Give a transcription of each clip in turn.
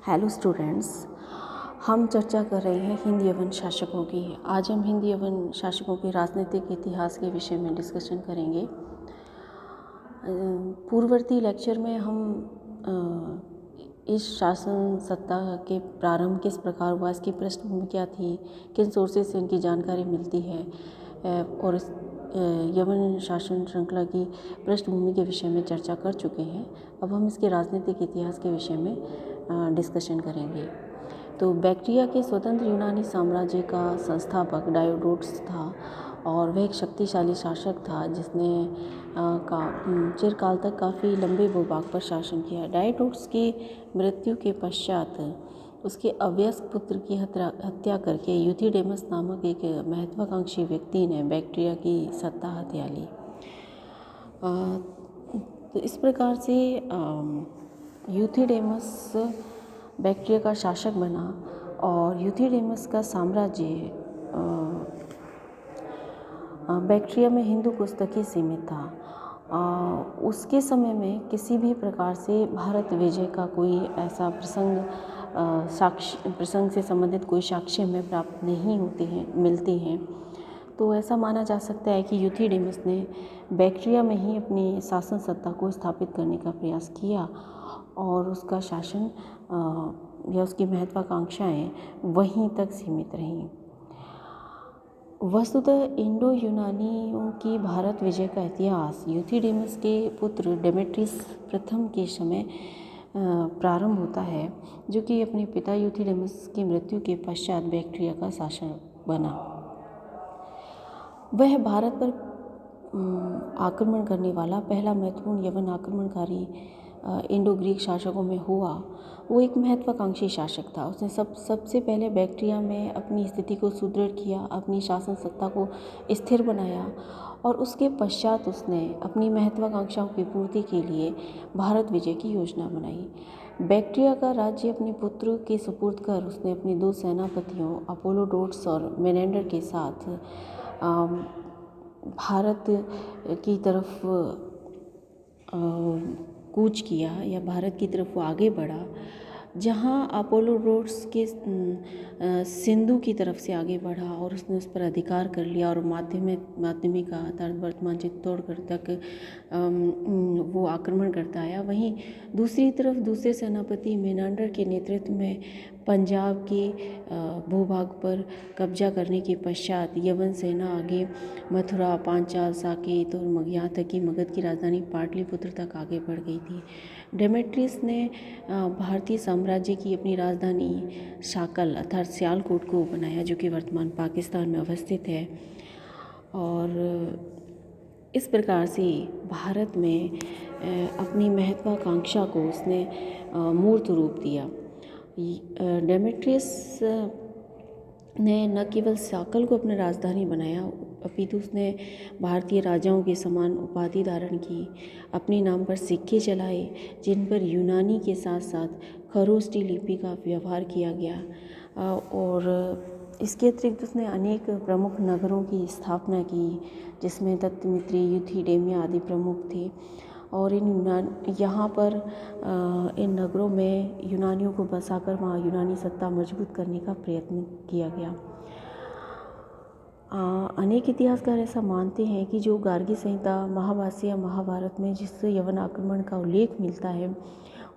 Hello students, हम चर्चा कर रहे हैं हिंद यवन शासकों की। आज हम हिंद यवन शासकों के राजनीतिक इतिहास के विषय में डिस्कशन करेंगे। पूर्ववर्ती लेक्चर में हम इस शासन सत्ता के प्रारंभ किस प्रकार हुआ, इसकी पृष्ठभूमि क्या थी, किन सोर्सेज से इनकी जानकारी मिलती है और इस यवन शासन श्रृंखला की पृष्ठभूमि के विषय में चर्चा कर चुके हैं। अब हम इसके राजनीतिक इतिहास के विषय में डिस्कशन करेंगे। तो बैक्ट्रिया के स्वतंत्र यूनानी साम्राज्य का संस्थापक डायोडोटस था और वह एक शक्तिशाली शासक था जिसने चिरकाल तक काफ़ी लंबे भूभाग पर शासन किया। डायोडोटस की मृत्यु के पश्चात उसके अवयस्क पुत्र की हत्या करके यूथिडेमस नामक एक महत्वाकांक्षी व्यक्ति ने बैक्ट्रिया की सत्ता हथिया ली। तो इस प्रकार से यूथिडेमस बैक्ट्रिया का शासक बना और यूथिडेमस का साम्राज्य बैक्ट्रिया में हिंदू कुश तक ही सीमित था। उसके समय में किसी भी प्रकार से भारत विजय का कोई ऐसा प्रसंग से संबंधित कोई साक्ष्य हमें प्राप्त नहीं मिलते हैं। तो ऐसा माना जा सकता है कि यूथिडेमस ने बैक्ट्रिया में ही अपनी शासन सत्ता को स्थापित करने का प्रयास किया और उसका शासन या उसकी महत्वाकांक्षाएं वहीं तक सीमित रहीं। वस्तुतः इंडो यूनानियों की भारत विजय का इतिहास यूथिडेमस के पुत्र डेमेट्रियस प्रथम के समय प्रारंभ होता है, जो कि अपने पिता यूथिडेमस की मृत्यु के पश्चात बैक्ट्रिया का शासक बना। वह भारत पर आक्रमण करने वाला पहला महत्वपूर्ण यवन आक्रमणकारी इंडो ग्रीक शासकों में हुआ। वो एक महत्वाकांक्षी शासक था। उसने सबसे पहले बैक्ट्रिया में अपनी स्थिति को सुदृढ़ किया, अपनी शासन सत्ता को स्थिर बनाया और उसके पश्चात उसने अपनी महत्वाकांक्षाओं की पूर्ति के लिए भारत विजय की योजना बनाई। बैक्ट्रिया का राज्य अपने पुत्र के सुपुर्द कर उसने अपने दो सेनापतियों अपोलोडोटस और मेनेंडर के साथ भारत की तरफ कूच किया या भारत की तरफ वो आगे बढ़ा। जहाँ अपोलोडोटस के सिंधु की तरफ से आगे बढ़ा और उसने उस पर अधिकार कर लिया और माध्यमिका अर्थात वर्तमान चित्तौड़गढ़ तक वो आक्रमण करता आया। वहीं दूसरी तरफ दूसरे सेनापति मेनांडर के नेतृत्व में पंजाब के भूभाग पर कब्जा करने के पश्चात यवन सेना आगे मथुरा, पांचाल, साकेत और यहाँ तक कि मगध की राजधानी पाटलिपुत्र तक आगे बढ़ गई थी। डेमेट्रियस ने भारतीय साम्राज्य की अपनी राजधानी शाकल अर्थात सियालकोट को बनाया, जो कि वर्तमान पाकिस्तान में अवस्थित है। और इस प्रकार से भारत में अपनी महत्वाकांक्षा को उसने मूर्त रूप दिया। डेमेट्रियस ने न केवल साकल को अपनी राजधानी बनाया, अपितु उसने भारतीय राजाओं के समान उपाधि धारण की, अपने नाम पर सिक्के चलाए जिन पर यूनानी के साथ साथ खरोष्टी लिपि का व्यवहार किया गया। और इसके अतिरिक्त उसने अनेक प्रमुख नगरों की स्थापना की, जिसमें दत्तमित्री, यूथिडेमिया आदि प्रमुख थे। और यहाँ पर इन नगरों में यूनानियों को बसाकर वहाँ यूनानी सत्ता मजबूत करने का प्रयत्न किया गया। अनेक इतिहासकार ऐसा मानते हैं कि जो गार्गी संहिता महाभाष्य या महाभारत में जिस यवन आक्रमण का उल्लेख मिलता है,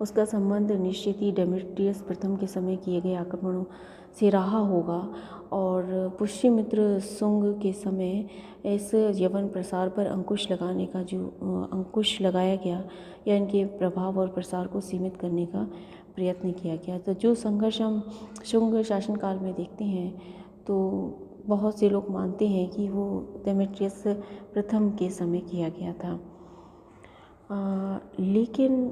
उसका संबंध निश्चित ही डेमेट्रियस प्रथम के समय किए गए आक्रमणों से रहा होगा और पुष्यमित्र शुंग के समय इस यवन प्रसार पर अंकुश लगाने का जो अंकुश लगाया गया या इनके प्रभाव और प्रसार को सीमित करने का प्रयत्न किया गया। तो जो संघर्ष हम शुंग शासनकाल में देखते हैं, तो बहुत से लोग मानते हैं कि वो डेमेट्रियस प्रथम के समय किया गया था। लेकिन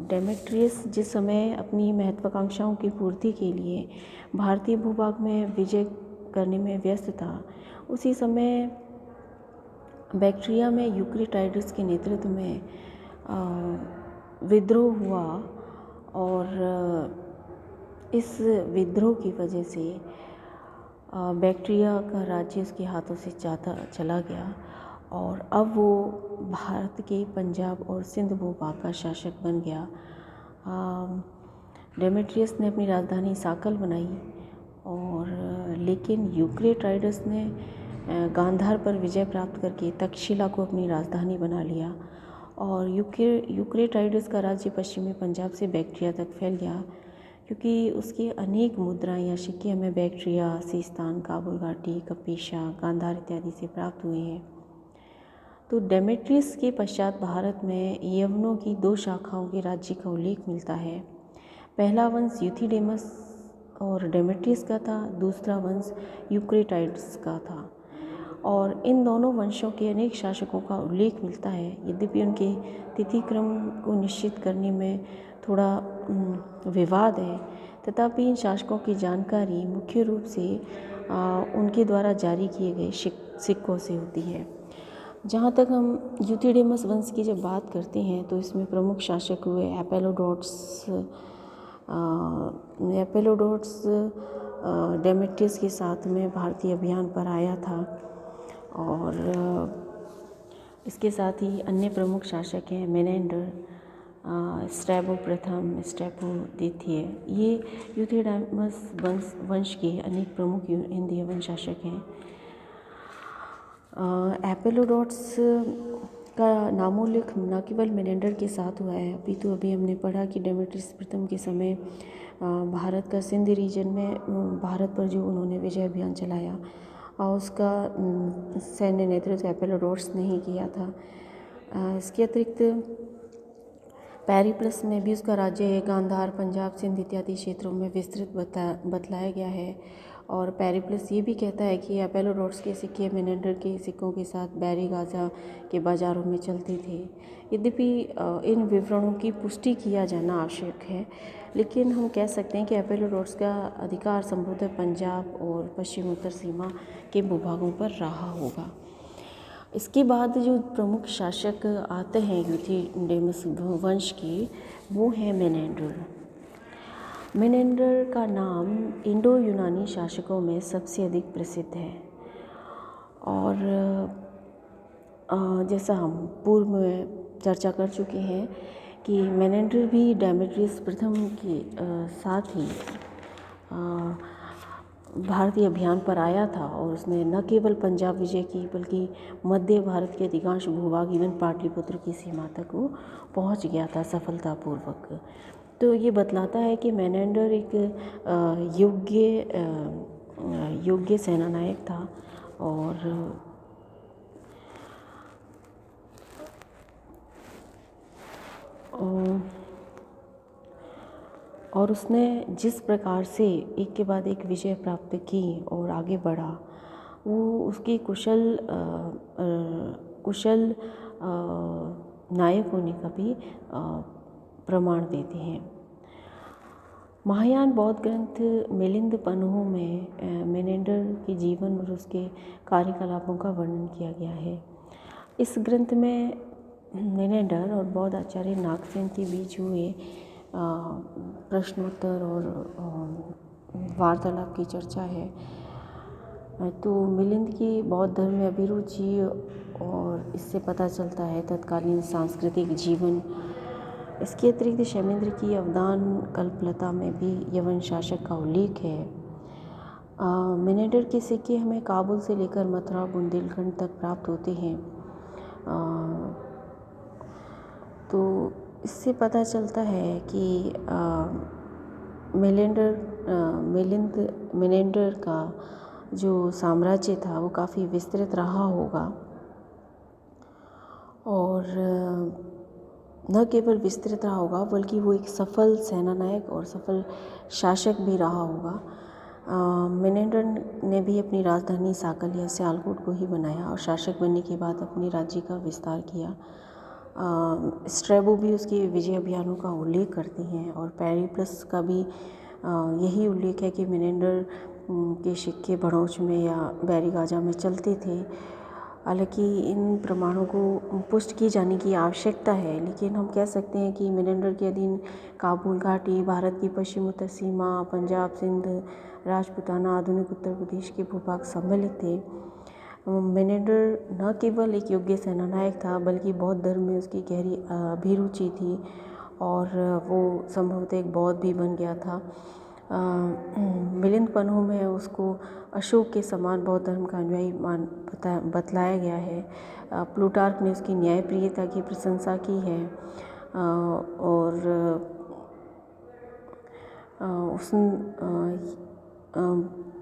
डेमेट्रियस जिस समय अपनी महत्वाकांक्षाओं की पूर्ति के लिए भारतीय भूभाग में विजय करने में व्यस्त था, उसी समय बैक्ट्रिया में यूक्रिटाइडस के नेतृत्व में विद्रोह हुआ और इस विद्रोह की वजह से बैक्ट्रिया का राज्य उसके हाथों से चला गया और अब वो भारत के पंजाब और सिंध भूभाग का शासक बन गया। डेमेट्रियस ने अपनी राजधानी साकल बनाई और लेकिन यूक्रेटाइडस ने गांधार पर विजय प्राप्त करके तक्षशिला को अपनी राजधानी बना लिया और यूक्रेटाइडस का राज्य पश्चिमी पंजाब से बैक्ट्रिया तक फैल गया, क्योंकि उसकी अनेक मुद्राएं या सिक्के हमें बैक्ट्रिया, सीस्तान, काबुल घाटी, कपीशा, गांधार इत्यादि से प्राप्त हुए हैं। तो डेमेट्रियस के पश्चात भारत में यवनों की 2 शाखाओं के राज्य का उल्लेख मिलता है। पहला वंश यूथिडेमस और डेमेट्रियस का था, दूसरा वंश यूक्रेटाइड्स का था और इन दोनों वंशों के अनेक शासकों का उल्लेख मिलता है। यद्यपि उनके तिथि क्रम को निश्चित करने में थोड़ा विवाद है, तथापि इन शासकों की जानकारी मुख्य रूप से उनके द्वारा जारी किए गए सिक्कों से होती है। जहाँ तक हम यूथिडेमस वंश की जब बात करते हैं तो इसमें प्रमुख शासक हुए एपेलोडोट्स डेमेट्रियस के साथ में भारतीय अभियान पर आया था और इसके साथ ही अन्य प्रमुख शासक हैं मेनेंडर, स्ट्रैबो प्रथम, स्ट्रैबो द्वितीय। ये यूथिडेमस वंश के अनेक प्रमुख हिंदी यवन शासक हैं। एपेलोडोट्स का नामोल्लेख न केवल मेनेंडर के साथ हुआ है, अपितु अभी हमने पढ़ा कि डेमेट्रियस प्रथम के समय भारत का सिंध रीजन में भारत पर जो उन्होंने विजय अभियान चलाया और उसका सैन्य नेतृत्व एपेलोडोट्स ने ही किया था। इसके अतिरिक्त पेरिप्लस में भी उसका राज्य गांधार, पंजाब, सिंध इत्यादि क्षेत्रों में विस्तृत बतलाया गया है और पेरिप्लस ये भी कहता है कि एपेलोडोट्स के सिक्के मेनेंडर के सिक्कों के साथ बैरी गाजा के बाज़ारों में चलते थे। यद्यपि इन विवरणों की पुष्टि किया जाना आवश्यक है, लेकिन हम कह सकते हैं कि एपेलोडोट्स का अधिकार संभवतः पंजाब और पश्चिम उत्तर सीमा के भूभागों पर रहा होगा। इसके बाद जो प्रमुख शासक आते हैं यूथिडेमस वंश के, वो हैं मेनेंडर। मेनेंडर का नाम इंडो यूनानी शासकों में सबसे अधिक प्रसिद्ध है और जैसा हम पूर्व में चर्चा कर चुके हैं कि मेनेंडर भी डेमेट्रियस प्रथम के साथ ही भारतीय अभियान पर आया था और उसने न केवल पंजाब विजय की बल्कि मध्य भारत के अधिकांश भूभाग इवन पाटलिपुत्र की सीमा तक वो पहुंच गया था सफलतापूर्वक। तो ये बतलाता है कि मेनेंडर एक योग्य सेनानायक था और उसने जिस प्रकार से एक के बाद एक विजय प्राप्त की और आगे बढ़ा, वो उसके कुशल नायक होने का भी प्रमाण देते हैं। महायान बौद्ध ग्रंथ मिलिंद पन्हों में मेनेंडर के जीवन और उसके कार्यकलापों का वर्णन किया गया है। इस ग्रंथ में मेनेंडर और बौद्ध आचार्य नागसेन के बीच हुए प्रश्नोत्तर और वार्तालाप की चर्चा है। तो मिलिंद की बौद्ध धर्म में अभिरुचि और इससे पता चलता है तत्कालीन सांस्कृतिक जीवन। इसके अतिरिक्त क्षेमेंद्र की अवदान कल्पलता में भी यवन शासक का उल्लेख है। मेनेंडर के सिक्के हमें काबुल से लेकर मथुरा बुंदेलखंड तक प्राप्त होते हैं। तो इससे पता चलता है कि मेनेंडर का जो साम्राज्य था वो काफ़ी विस्तृत रहा होगा और न केवल विस्तृत रहा होगा बल्कि वो एक सफल सेनानायक और सफल शासक भी रहा होगा। मेनेंडर ने भी अपनी राजधानी साकल या सियालकोट को ही बनाया और शासक बनने के बाद अपने राज्य का विस्तार किया। स्ट्रैबो भी उसके विजय अभियानों का उल्लेख करते हैं और पेरिप्लस का भी यही उल्लेख है कि मेनेंडर के सिक्के भड़ौच में या बैरीगाजा में चलते थे। हालांकि इन प्रमाणों को पुष्ट की जाने की आवश्यकता है, लेकिन हम कह सकते हैं कि मेनेंडर के अधीन काबुल घाटी, भारत की पश्चिम उत्तर सीमा, पंजाब, सिंध, राजपूताना, आधुनिक उत्तर प्रदेश के भूभाग सम्मिलित थे। मेनेंडर न केवल एक योग्य सेनानायक था बल्कि बौद्ध धर्म में उसकी गहरी अभिरुचि थी और वो संभवतः एक बौद्ध भी बन गया था। मिलिंद पन्हु में उसको अशोक के समान बौद्ध धर्म का अनुयायी बतलाया गया है। प्लूटार्क ने उसकी न्यायप्रियता की प्रशंसा की है और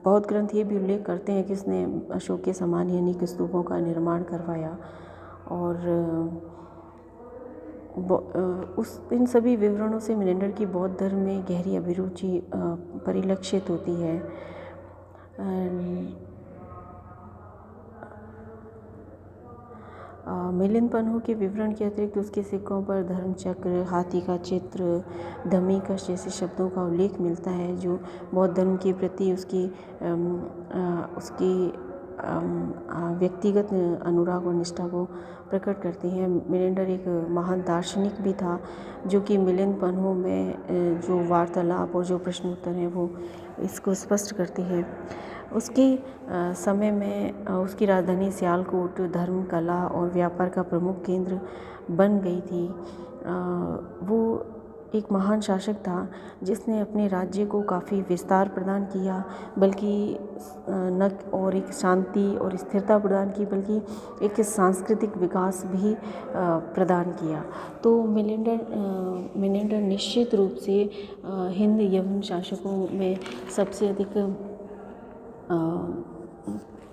बौद्ध ग्रंथ ये भी उल्लेख करते हैं कि उसने अशोक के समान ही अनेक स्तूपों का निर्माण करवाया और इन सभी विवरणों से मिनेंडर की बौद्ध धर्म में गहरी अभिरुचि परिलक्षित होती है। मिलिंद पन्हु के विवरण के अतिरिक्त उसके सिक्कों पर धर्मचक्र, हाथी का चित्र, धम्मिकश जैसे शब्दों का उल्लेख मिलता है जो बौद्ध धर्म के प्रति उसकी व्यक्तिगत अनुराग और निष्ठा को प्रकट करते हैं। मिनेंडर एक महान दार्शनिक भी था जो कि मिलिंद पन्हु में जो वार्तालाप और जो प्रश्न उत्तर हैं वो इसको स्पष्ट करते हैं। उसके समय में उसकी राजधानी सियालकोट धर्म, कला और व्यापार का प्रमुख केंद्र बन गई थी। वो एक महान शासक था जिसने अपने राज्य को काफ़ी विस्तार प्रदान किया, बल्कि न और एक शांति और स्थिरता प्रदान की, बल्कि एक सांस्कृतिक विकास भी प्रदान किया। तो मिनेंडर निश्चित रूप से हिंद यवन शासकों में सबसे अधिक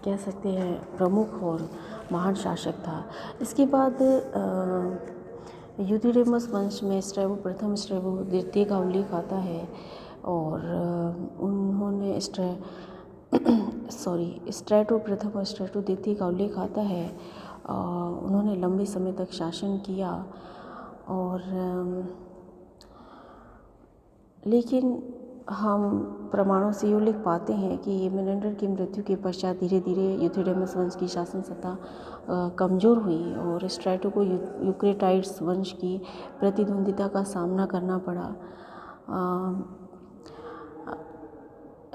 कह सकते हैं प्रमुख और महान शासक था। इसके बाद यूथिडेमस वंश में स्ट्रैबो प्रथम, स्ट्रैबो द्वितीय का उल्लेख आता है और उन्होंने स्ट्रैटो प्रथम और स्ट्रैटो द्वितीय का उल्लेख आता है। उन्होंने लंबे समय तक शासन किया और लेकिन हम प्रमाणों से ये उल्लेख पाते हैं कि मिनेंडर की मृत्यु के पश्चात धीरे धीरे यूथिडेमस वंश की शासन सत्ता कमज़ोर हुई और स्ट्रैटो को यूक्रेटाइड्स वंश की प्रतिद्वंदिता का सामना करना पड़ा।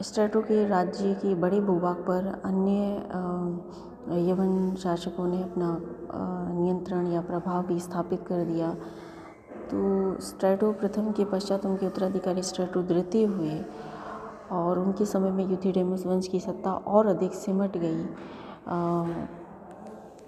स्ट्रैटो के राज्य के बड़े भूभाग पर अन्य यवन शासकों ने अपना नियंत्रण या प्रभाव भी स्थापित कर दिया। तो स्ट्रैटो प्रथम के पश्चात उनके उत्तराधिकारी स्ट्रैटो द्वितीय हुए और उनके समय में यूथिडेमस वंश की सत्ता और अधिक सिमट गई।